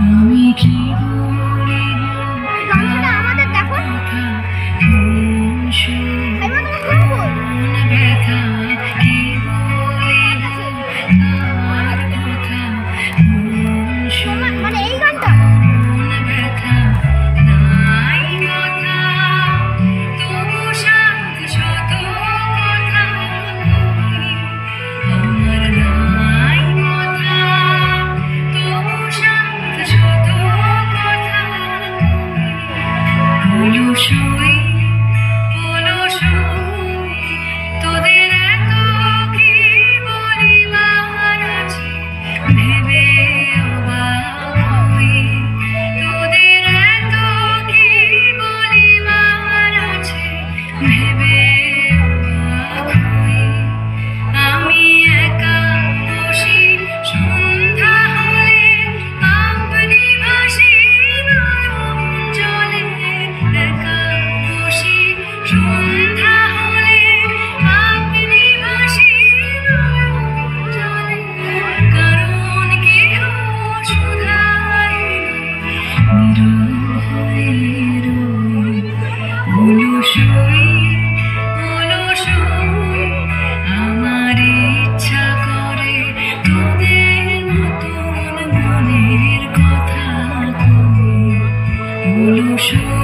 আমি কি বলিব গানটা আমাদের দেখো ব্যথা কি বলিব তার কথা মানে এই গানটা ব্যথা নাই কথা তবু শান্ত শত কথা আমার নাই কথা তবু শান্ত শত কথা অলসই তোদের এত কি বলিবার আছে ভেবে অবাক হই তোদের এত কি বলিবার আছে ভেবে অবাক হই আমি একা বসি সন্ধ্যা হলে আপনি ভাসি নয়ন জলে একা বসি সন্ধ্যা হলে আপনি ভাসি নয়ন জলে কারণ কেহ শুধাইলে নীরব হয়ে রই অলসই আমার ইচ্ছা করে তোদের মতন মনের কথা কই অলসই